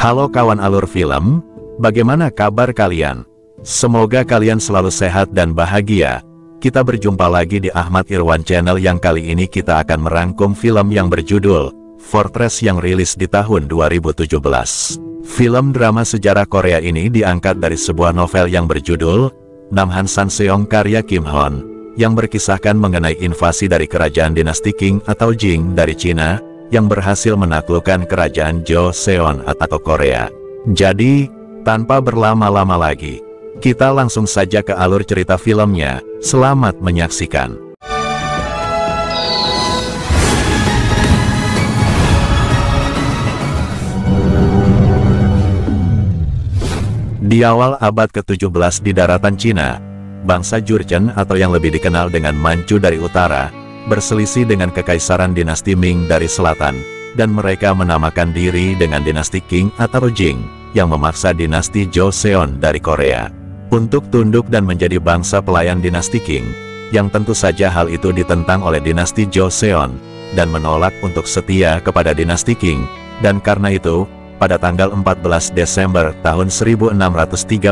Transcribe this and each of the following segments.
Halo kawan alur film, bagaimana kabar kalian? Semoga kalian selalu sehat dan bahagia. Kita berjumpa lagi di Ahmad Irwan Channel yang kali ini kita akan merangkum film yang berjudul Fortress yang rilis di tahun 2017. Film drama sejarah Korea ini diangkat dari sebuah novel yang berjudul Namhan Sanseong karya Kim Hon, yang berkisahkan mengenai invasi dari kerajaan dinasti Qing atau Jing dari Cina, yang berhasil menaklukkan kerajaan Joseon atau Korea. Jadi, tanpa berlama-lama lagi, kita langsung saja ke alur cerita filmnya. Selamat menyaksikan. Di awal abad ke-17 di daratan Cina, bangsa Jurchen atau yang lebih dikenal dengan Manchu dari utara, berselisih dengan kekaisaran dinasti Ming dari selatan, dan mereka menamakan diri dengan dinasti Qing atau Jing, yang memaksa dinasti Joseon dari Korea untuk tunduk dan menjadi bangsa pelayan dinasti Qing, yang tentu saja hal itu ditentang oleh dinasti Joseon, dan menolak untuk setia kepada dinasti Qing, dan karena itu, pada tanggal 14 Desember tahun 1636,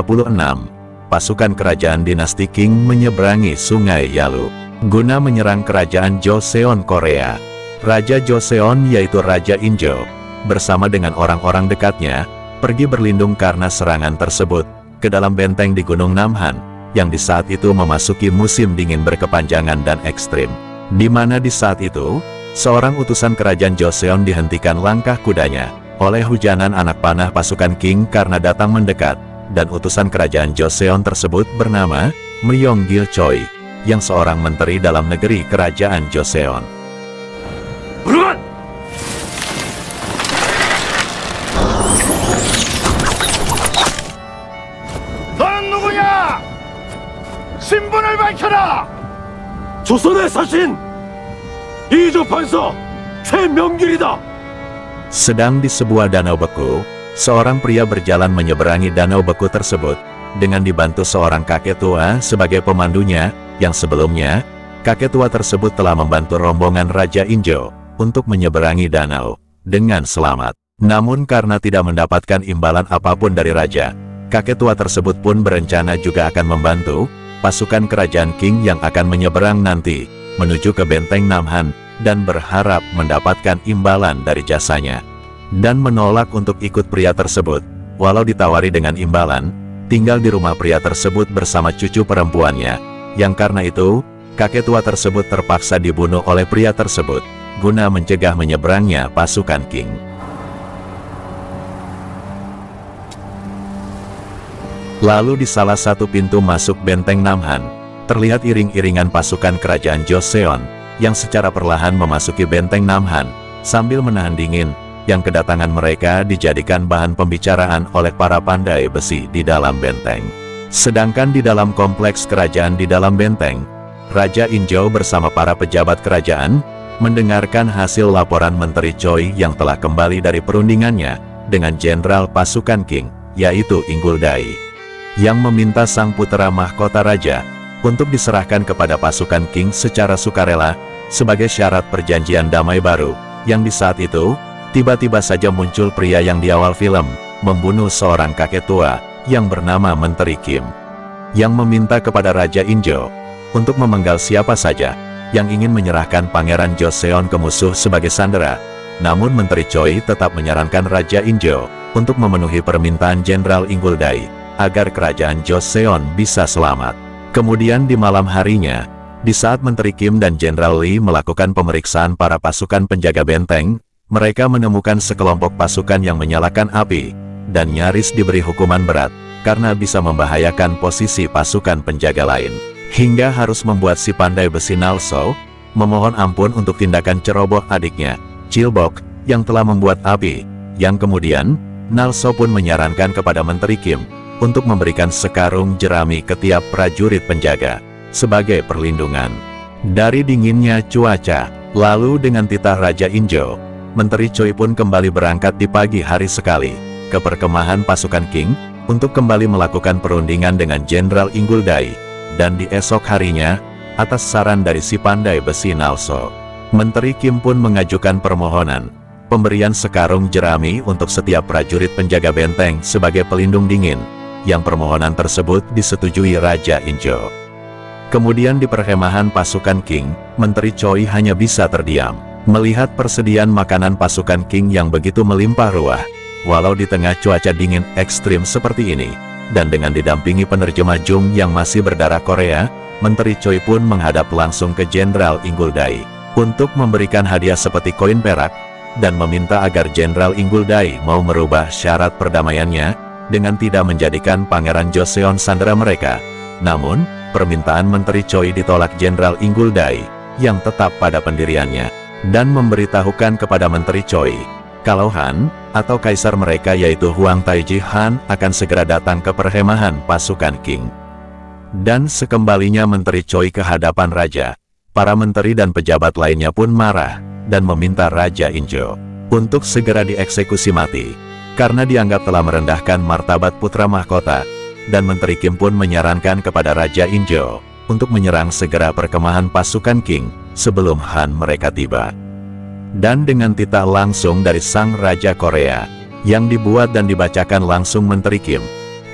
pasukan kerajaan dinasti Qing menyeberangi Sungai Yalu guna menyerang kerajaan Joseon Korea. Raja Joseon yaitu Raja Injo, bersama dengan orang-orang dekatnya, pergi berlindung karena serangan tersebut, ke dalam benteng di Gunung Namhan, yang di saat itu memasuki musim dingin berkepanjangan dan ekstrim. Di mana di saat itu, seorang utusan kerajaan Joseon dihentikan langkah kudanya, oleh hujanan anak panah pasukan Qing karena datang mendekat, dan utusan kerajaan Joseon tersebut bernama Myong-gil Choi, yang seorang menteri dalam negeri kerajaan Joseon. Buruan! 너는 누구냐? 신분을 밝혀라! 조선의 사신! 이조 판서 최명길이다! Sedang di sebuah danau beku, seorang pria berjalan menyeberangi danau beku tersebut, dengan dibantu seorang kakek tua sebagai pemandunya, yang sebelumnya, kakek tua tersebut telah membantu rombongan Raja Injo untuk menyeberangi danau dengan selamat. Namun karena tidak mendapatkan imbalan apapun dari raja, kakek tua tersebut pun berencana juga akan membantu pasukan kerajaan Qing yang akan menyeberang nanti menuju ke benteng Namhan, dan berharap mendapatkan imbalan dari jasanya, dan menolak untuk ikut pria tersebut, walau ditawari dengan imbalan, tinggal di rumah pria tersebut bersama cucu perempuannya, yang karena itu, kakek tua tersebut terpaksa dibunuh oleh pria tersebut, guna mencegah menyeberangnya pasukan Qing. Lalu di salah satu pintu masuk benteng Namhan, terlihat iring-iringan pasukan kerajaan Joseon, yang secara perlahan memasuki benteng Namhan, sambil menahan dingin, yang kedatangan mereka dijadikan bahan pembicaraan oleh para pandai besi di dalam benteng. Sedangkan di dalam kompleks kerajaan di dalam benteng, Raja Injo bersama para pejabat kerajaan, mendengarkan hasil laporan Menteri Choi yang telah kembali dari perundingannya, dengan jenderal pasukan Qing, yaitu Inggul Dai, yang meminta sang putra mahkota raja, untuk diserahkan kepada pasukan Qing secara sukarela, sebagai syarat perjanjian damai baru, yang di saat itu, tiba-tiba saja muncul pria yang di awal film, membunuh seorang kakek tua, yang bernama Menteri Kim, yang meminta kepada Raja Injo, untuk memenggal siapa saja, yang ingin menyerahkan Pangeran Joseon ke musuh sebagai sandera. Namun Menteri Choi tetap menyarankan Raja Injo, untuk memenuhi permintaan Jenderal Inggul Dai, agar kerajaan Joseon bisa selamat. Kemudian di malam harinya, di saat Menteri Kim dan Jenderal Lee melakukan pemeriksaan para pasukan penjaga benteng, mereka menemukan sekelompok pasukan yang menyalakan api, dan nyaris diberi hukuman berat, karena bisa membahayakan posisi pasukan penjaga lain. Hingga harus membuat si pandai besi Nalso, memohon ampun untuk tindakan ceroboh adiknya, Chilbok, yang telah membuat api, yang kemudian, Nalso pun menyarankan kepada Menteri Kim, untuk memberikan sekarung jerami ke tiap prajurit penjaga, sebagai perlindungan dari dinginnya cuaca. Lalu dengan titah Raja Injo, Menteri Choi pun kembali berangkat di pagi hari sekali, ke perkemahan pasukan Qing, untuk kembali melakukan perundingan dengan Jenderal Inggul Dai, dan di esok harinya, atas saran dari si pandai besi Nalso, Menteri Kim pun mengajukan permohonan, pemberian sekarung jerami untuk setiap prajurit penjaga benteng sebagai pelindung dingin, yang permohonan tersebut disetujui Raja Injo. Kemudian di perkemahan pasukan Qing, Menteri Choi hanya bisa terdiam, melihat persediaan makanan pasukan Qing yang begitu melimpah ruah, walau di tengah cuaca dingin ekstrim seperti ini. Dan dengan didampingi penerjemah Jung yang masih berdarah Korea, Menteri Choi pun menghadap langsung ke Jenderal Inguldai untuk memberikan hadiah seperti koin perak, dan meminta agar Jenderal Inguldai mau merubah syarat perdamaiannya dengan tidak menjadikan Pangeran Joseon sandera mereka. Namun, permintaan Menteri Choi ditolak Jenderal Inguldai yang tetap pada pendiriannya, dan memberitahukan kepada Menteri Choi kalau Han, atau kaisar mereka yaitu Huang Taiji Han, akan segera datang ke perkemahan pasukan Qing. Dan sekembalinya Menteri Choi ke hadapan Raja, para menteri dan pejabat lainnya pun marah, dan meminta Raja Injo untuk segera dieksekusi mati, karena dianggap telah merendahkan martabat putra mahkota. Dan Menteri Kim pun menyarankan kepada Raja Injo untuk menyerang segera perkemahan pasukan Qing sebelum Han mereka tiba. Dan dengan titah langsung dari Sang Raja Korea, yang dibuat dan dibacakan langsung Menteri Kim,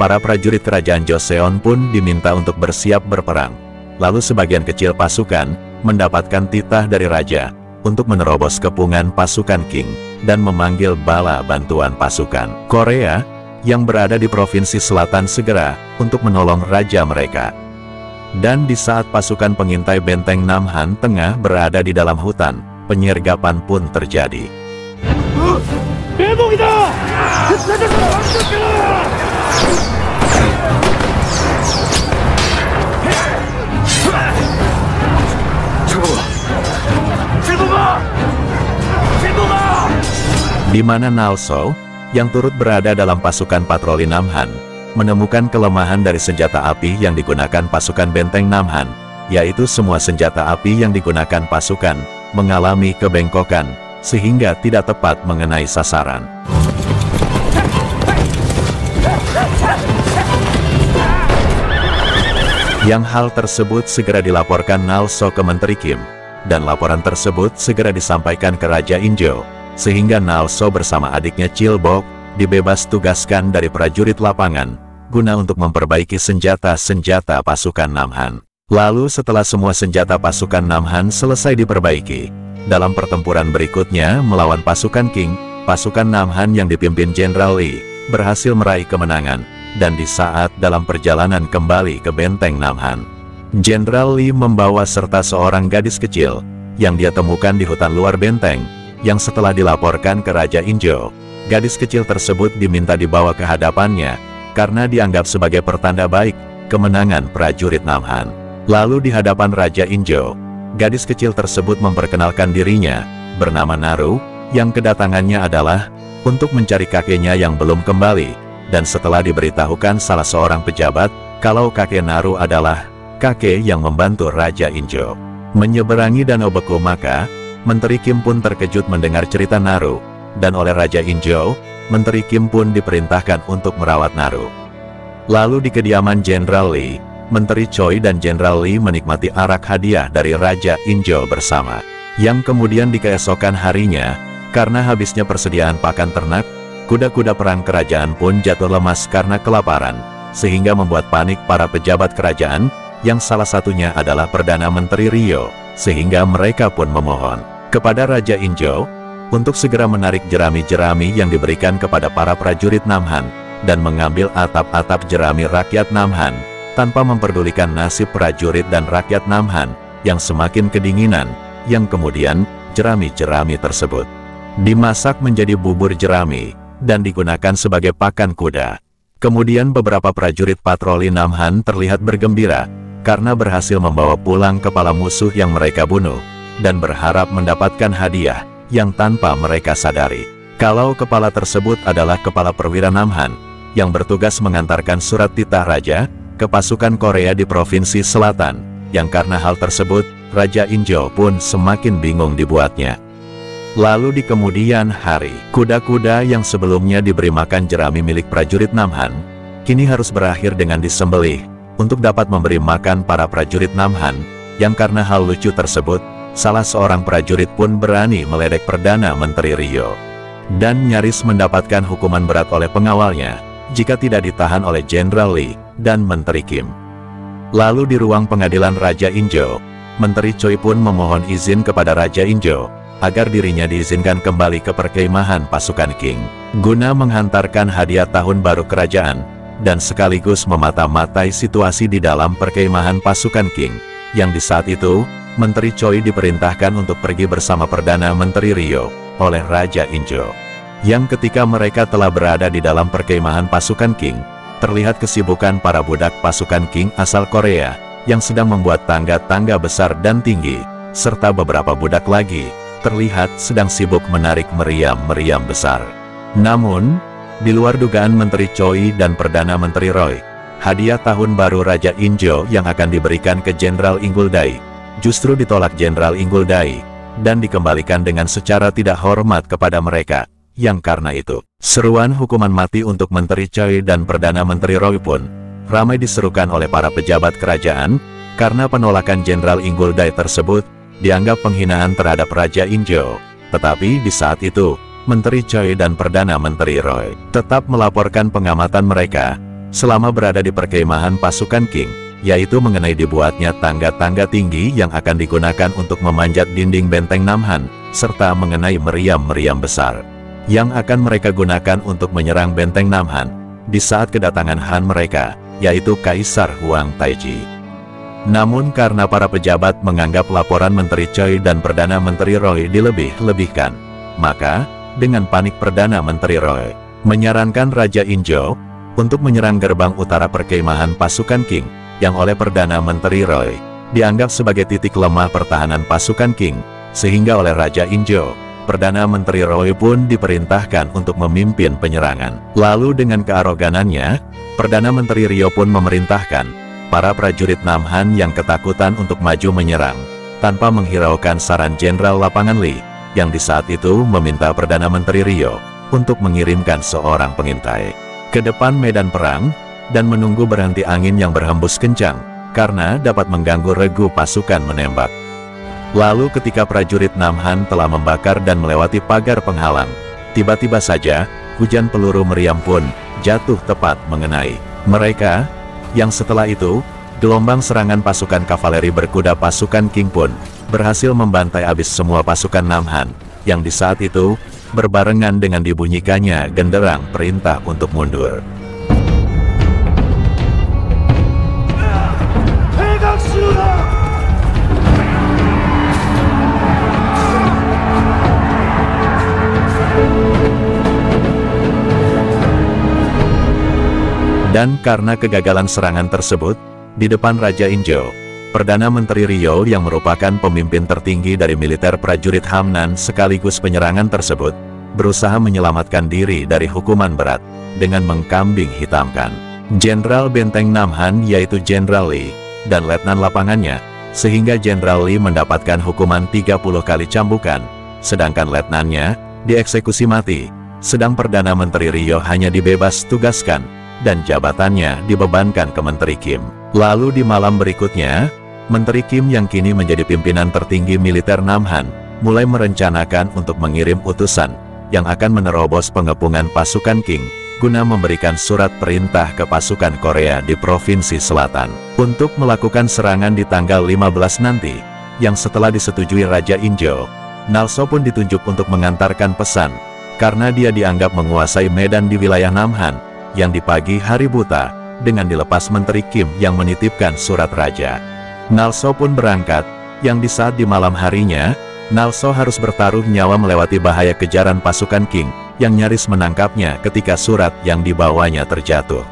para prajurit kerajaan Joseon pun diminta untuk bersiap berperang. Lalu sebagian kecil pasukan mendapatkan titah dari Raja untuk menerobos kepungan pasukan Qing, dan memanggil bala bantuan pasukan Korea yang berada di Provinsi Selatan segera untuk menolong Raja mereka. Dan di saat pasukan pengintai benteng Namhan tengah berada di dalam hutan, penyergapan pun terjadi. Di mana Nalso, yang turut berada dalam pasukan patroli Namhan, menemukan kelemahan dari senjata api yang digunakan pasukan benteng Namhan, yaitu semua senjata api yang digunakan pasukan mengalami kebengkokan, sehingga tidak tepat mengenai sasaran. Yang hal tersebut segera dilaporkan Nalso ke Menteri Kim, dan laporan tersebut segera disampaikan ke Raja Injo, sehingga Nalso bersama adiknya Chilbok dibebas tugaskan dari prajurit lapangan, guna untuk memperbaiki senjata-senjata pasukan Namhan. Lalu setelah semua senjata pasukan Namhan selesai diperbaiki, dalam pertempuran berikutnya melawan pasukan Qing, pasukan Namhan yang dipimpin Jenderal Li berhasil meraih kemenangan. Dan di saat dalam perjalanan kembali ke benteng Namhan, Jenderal Li membawa serta seorang gadis kecil yang dia temukan di hutan luar benteng, yang setelah dilaporkan ke Raja Injo, gadis kecil tersebut diminta dibawa ke hadapannya karena dianggap sebagai pertanda baik kemenangan prajurit Namhan. Lalu di hadapan Raja Injo, gadis kecil tersebut memperkenalkan dirinya, bernama Naru, yang kedatangannya adalah untuk mencari kakeknya yang belum kembali. Dan setelah diberitahukan salah seorang pejabat, kalau kakek Naru adalah kakek yang membantu Raja Injo menyeberangi Danau Beku, maka Menteri Kim pun terkejut mendengar cerita Naru, dan oleh Raja Injo, Menteri Kim pun diperintahkan untuk merawat Naru. Lalu di kediaman Jenderal Li, Menteri Choi dan Jenderal Li menikmati arak hadiah dari Raja Injo bersama, yang kemudian di keesokan harinya, karena habisnya persediaan pakan ternak, kuda-kuda perang kerajaan pun jatuh lemas karena kelaparan, sehingga membuat panik para pejabat kerajaan, yang salah satunya adalah Perdana Menteri Ryo, sehingga mereka pun memohon kepada Raja Injo untuk segera menarik jerami-jerami yang diberikan kepada para prajurit Namhan, dan mengambil atap-atap jerami rakyat Namhan, tanpa memperdulikan nasib prajurit dan rakyat Namhan yang semakin kedinginan, yang kemudian jerami-jerami tersebut dimasak menjadi bubur jerami dan digunakan sebagai pakan kuda. Kemudian beberapa prajurit patroli Namhan terlihat bergembira karena berhasil membawa pulang kepala musuh yang mereka bunuh, dan berharap mendapatkan hadiah yang tanpa mereka sadari kalau kepala tersebut adalah kepala perwira Namhan yang bertugas mengantarkan surat titah raja ke pasukan Korea di Provinsi Selatan, yang karena hal tersebut, Raja Injo pun semakin bingung dibuatnya. Lalu di kemudian hari, kuda-kuda yang sebelumnya diberi makan jerami milik prajurit Namhan, kini harus berakhir dengan disembelih, untuk dapat memberi makan para prajurit Namhan, yang karena hal lucu tersebut, salah seorang prajurit pun berani meledek Perdana Menteri Ryo. Dan nyaris mendapatkan hukuman berat oleh pengawalnya, jika tidak ditahan oleh Jenderal Lee dan Menteri Kim. Lalu di ruang pengadilan Raja Injo, Menteri Choi pun memohon izin kepada Raja Injo, agar dirinya diizinkan kembali ke perkemahan pasukan Qing, guna menghantarkan hadiah tahun baru kerajaan, dan sekaligus memata-matai situasi di dalam perkemahan pasukan Qing, yang di saat itu, Menteri Choi diperintahkan untuk pergi bersama Perdana Menteri Ryo, oleh Raja Injo. Yang ketika mereka telah berada di dalam perkemahan pasukan Qing, terlihat kesibukan para budak pasukan Qing asal Korea, yang sedang membuat tangga-tangga besar dan tinggi, serta beberapa budak lagi, terlihat sedang sibuk menarik meriam-meriam besar. Namun, di luar dugaan Menteri Choi dan Perdana Menteri Roy, hadiah tahun baru Raja Injo yang akan diberikan ke Jenderal Inguldai, justru ditolak Jenderal Inguldai, dan dikembalikan dengan secara tidak hormat kepada mereka, yang karena itu, seruan hukuman mati untuk Menteri Choi dan Perdana Menteri Roy pun, ramai diserukan oleh para pejabat kerajaan, karena penolakan Jenderal Inguldai tersebut, dianggap penghinaan terhadap Raja Injo. Tetapi di saat itu, Menteri Choi dan Perdana Menteri Roy tetap melaporkan pengamatan mereka selama berada di perkemahan pasukan Qing, yaitu mengenai dibuatnya tangga-tangga tinggi yang akan digunakan untuk memanjat dinding benteng Namhan, serta mengenai meriam-meriam besar yang akan mereka gunakan untuk menyerang benteng Namhan di saat kedatangan Han mereka, yaitu Kaisar Huang Taiji. Namun karena para pejabat menganggap laporan Menteri Choi dan Perdana Menteri Roy dilebih-lebihkan, maka dengan panik Perdana Menteri Roy menyarankan Raja Injo untuk menyerang gerbang utara perkemahan pasukan Qing, yang oleh Perdana Menteri Roy dianggap sebagai titik lemah pertahanan pasukan Qing, sehingga oleh Raja Injo, Perdana Menteri Roy pun diperintahkan untuk memimpin penyerangan. Lalu dengan kearoganannya, Perdana Menteri Ryo pun memerintahkan para prajurit Namhan yang ketakutan untuk maju menyerang, tanpa menghiraukan saran Jenderal Lapangan Lee, yang di saat itu meminta Perdana Menteri Ryo untuk mengirimkan seorang pengintai ke depan medan perang, dan menunggu berhenti angin yang berhembus kencang, karena dapat mengganggu regu pasukan menembak. Lalu ketika prajurit Namhan telah membakar dan melewati pagar penghalang, tiba-tiba saja, hujan peluru meriam pun jatuh tepat mengenai mereka, yang setelah itu, gelombang serangan pasukan kavaleri berkuda pasukan Qing pun berhasil membantai habis semua pasukan Namhan, yang di saat itu, berbarengan dengan dibunyikannya genderang perintah untuk mundur. Dan karena kegagalan serangan tersebut, di depan Raja Injo, Perdana Menteri Ryo yang merupakan pemimpin tertinggi dari militer prajurit Hamnan sekaligus penyerangan tersebut, berusaha menyelamatkan diri dari hukuman berat, dengan mengkambing hitamkan Jenderal Benteng Namhan yaitu Jenderal Lee, dan letnan lapangannya, sehingga Jenderal Lee mendapatkan hukuman 30 kali cambukan, sedangkan letnannya dieksekusi mati, sedang Perdana Menteri Ryo hanya dibebas tugaskan, dan jabatannya dibebankan ke Menteri Kim. Lalu di malam berikutnya, Menteri Kim yang kini menjadi pimpinan tertinggi militer Namhan, mulai merencanakan untuk mengirim utusan, yang akan menerobos pengepungan pasukan Qing, guna memberikan surat perintah ke pasukan Korea di Provinsi Selatan, untuk melakukan serangan di tanggal 15 nanti, yang setelah disetujui Raja Injo, Nalso pun ditunjuk untuk mengantarkan pesan, karena dia dianggap menguasai medan di wilayah Namhan, yang di pagi hari buta, dengan dilepas Menteri Kim yang menitipkan surat raja. Nalso pun berangkat, yang di saat di malam harinya, Nalso harus bertaruh nyawa melewati bahaya kejaran pasukan Qing, yang nyaris menangkapnya ketika surat yang dibawanya terjatuh.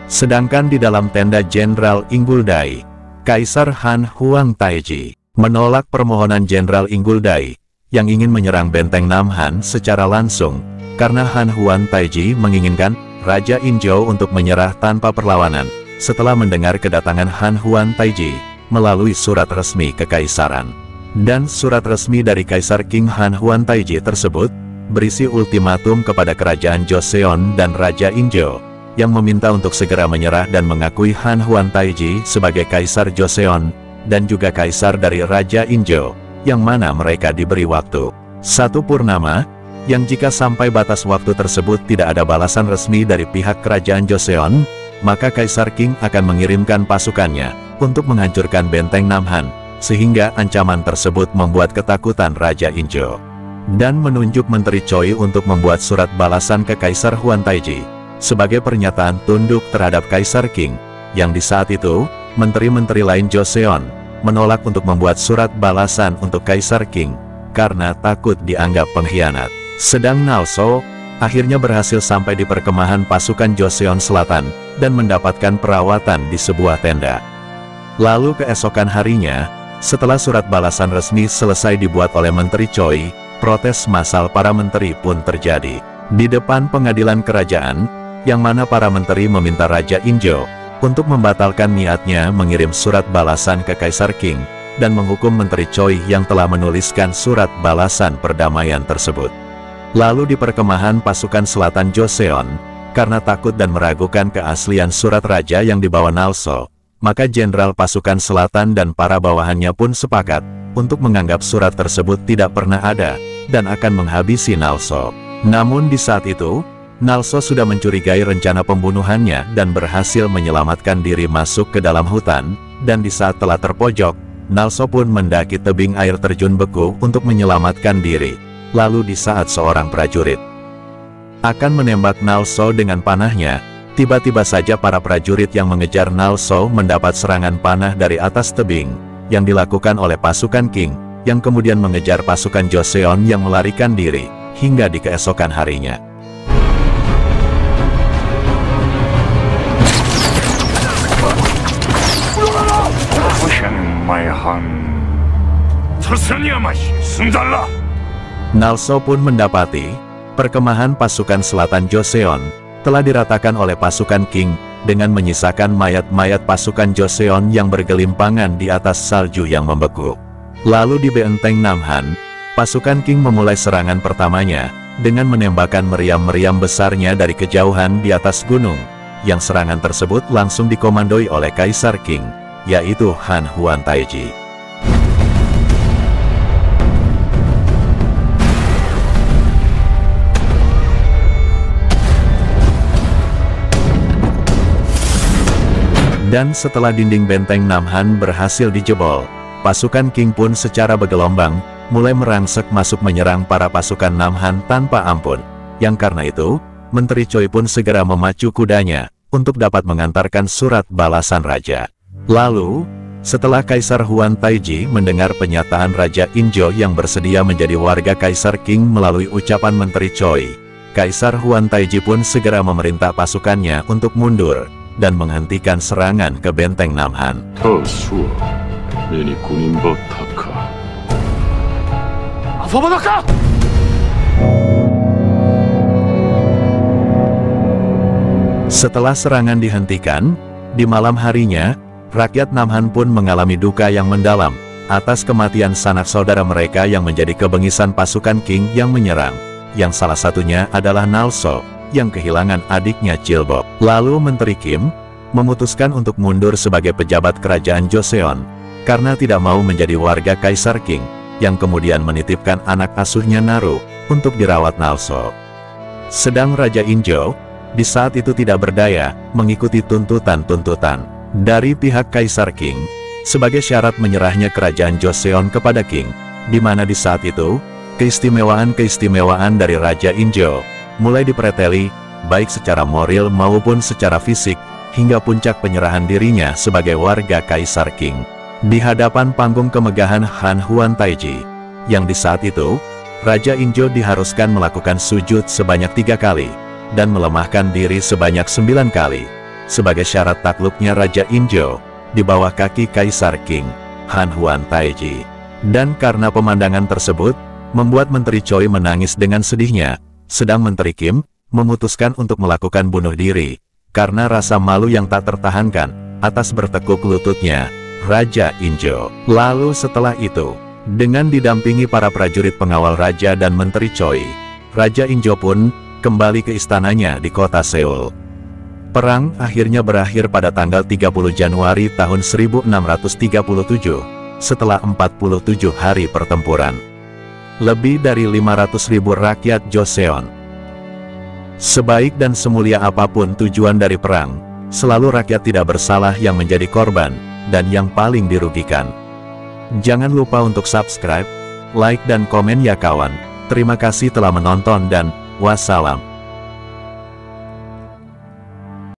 Sedangkan di dalam tenda Jenderal Inguldai, Kaisar Han Huang Taiji menolak permohonan Jenderal Inguldai, yang ingin menyerang benteng Namhan secara langsung, karena Han Huang Taiji menginginkan Raja Injo untuk menyerah tanpa perlawanan, setelah mendengar kedatangan Han Huang Taiji, melalui surat resmi kekaisaran. Dan surat resmi dari Kaisar Qing Han Huang Taiji tersebut, berisi ultimatum kepada Kerajaan Joseon dan Raja Injo, yang meminta untuk segera menyerah dan mengakui Han Huang Taiji sebagai Kaisar Joseon, dan juga Kaisar dari Raja Injo, yang mana mereka diberi waktu 1 purnama, yang jika sampai batas waktu tersebut tidak ada balasan resmi dari pihak kerajaan Joseon, maka Kaisar Qing akan mengirimkan pasukannya untuk menghancurkan benteng Namhan, sehingga ancaman tersebut membuat ketakutan Raja Injo. Dan menunjuk Menteri Choi untuk membuat surat balasan ke Kaisar Huan Taiji, sebagai pernyataan tunduk terhadap Kaisar Qing, yang di saat itu, menteri-menteri lain Joseon, menolak untuk membuat surat balasan untuk Kaisar Qing, karena takut dianggap pengkhianat. Sedang Nalso, akhirnya berhasil sampai di perkemahan pasukan Joseon Selatan, dan mendapatkan perawatan di sebuah tenda. Lalu keesokan harinya, setelah surat balasan resmi selesai dibuat oleh Menteri Choi, protes massal para menteri pun terjadi di depan pengadilan kerajaan, yang mana para menteri meminta Raja Injo untuk membatalkan niatnya mengirim surat balasan ke Kaisar Qing, dan menghukum Menteri Choi yang telah menuliskan surat balasan perdamaian tersebut. Lalu di perkemahan pasukan selatan Joseon, karena takut dan meragukan keaslian surat raja yang dibawa Nalso, maka jenderal pasukan selatan dan para bawahannya pun sepakat untuk menganggap surat tersebut tidak pernah ada, dan akan menghabisi Nalso. Namun di saat itu, Nalso sudah mencurigai rencana pembunuhannya dan berhasil menyelamatkan diri masuk ke dalam hutan, dan di saat telah terpojok, Nalso pun mendaki tebing air terjun beku untuk menyelamatkan diri. Lalu di saat seorang prajurit akan menembak Nalso dengan panahnya, tiba-tiba saja para prajurit yang mengejar Nalso mendapat serangan panah dari atas tebing, yang dilakukan oleh pasukan Qing, yang kemudian mengejar pasukan Joseon yang melarikan diri, hingga di keesokan harinya. Nalso pun mendapati, perkemahan pasukan selatan Joseon telah diratakan oleh pasukan Qing, dengan menyisakan mayat-mayat pasukan Joseon yang bergelimpangan di atas salju yang membeku. Lalu di benteng Namhan, pasukan Qing memulai serangan pertamanya, dengan menembakkan meriam-meriam besarnya dari kejauhan di atas gunung, yang serangan tersebut langsung dikomandoi oleh Kaisar Qing, yaitu Han Huan Taiji. Dan setelah dinding benteng Namhan berhasil dijebol, pasukan Qing pun secara bergelombang, mulai merangsek masuk menyerang para pasukan Namhan tanpa ampun. Yang karena itu, Menteri Choi pun segera memacu kudanya, untuk dapat mengantarkan surat balasan raja. Lalu, setelah Kaisar Huan Taiji mendengar penyataan Raja Injo yang bersedia menjadi warga Kaisar Qing melalui ucapan Menteri Choi, Kaisar Huan Taiji pun segera memerintah pasukannya untuk mundur, dan menghentikan serangan ke benteng Namhan. Setelah serangan dihentikan, di malam harinya, rakyat Namhan pun mengalami duka yang mendalam, atas kematian sanak saudara mereka yang menjadi kebengisan pasukan Qing yang menyerang, yang salah satunya adalah Nalso, yang kehilangan adiknya Chilbok. Lalu Menteri Kim memutuskan untuk mundur sebagai pejabat kerajaan Joseon, karena tidak mau menjadi warga Kaisar Qing, yang kemudian menitipkan anak asuhnya Naru untuk dirawat Nalso. Sedang Raja Injo di saat itu tidak berdaya mengikuti tuntutan-tuntutan dari pihak Kaisar Qing sebagai syarat menyerahnya kerajaan Joseon kepada Qing, di mana di saat itu keistimewaan-keistimewaan dari Raja Injo mulai dipreteli, baik secara moral maupun secara fisik, hingga puncak penyerahan dirinya sebagai warga Kaisar Qing di hadapan panggung kemegahan Han Huan Taiji, yang di saat itu, Raja Injo diharuskan melakukan sujud sebanyak 3 kali, dan melemahkan diri sebanyak 9 kali, sebagai syarat takluknya Raja Injo di bawah kaki Kaisar Qing, Han Huan Taiji. Dan karena pemandangan tersebut, membuat Menteri Choi menangis dengan sedihnya, sedang Menteri Kim memutuskan untuk melakukan bunuh diri, karena rasa malu yang tak tertahankan, atas bertekuk lututnya Raja Injo. Lalu setelah itu, dengan didampingi para prajurit pengawal Raja dan Menteri Choi, Raja Injo pun kembali ke istananya di kota Seoul. Perang akhirnya berakhir pada tanggal 30 Januari tahun 1637, setelah 47 hari pertempuran. Lebih dari 500.000 rakyat Joseon. Sebaik dan semulia apapun tujuan dari perang, selalu rakyat tidak bersalah yang menjadi korban, dan yang paling dirugikan. Jangan lupa untuk subscribe, like dan komen ya kawan. Terima kasih telah menonton dan wassalam.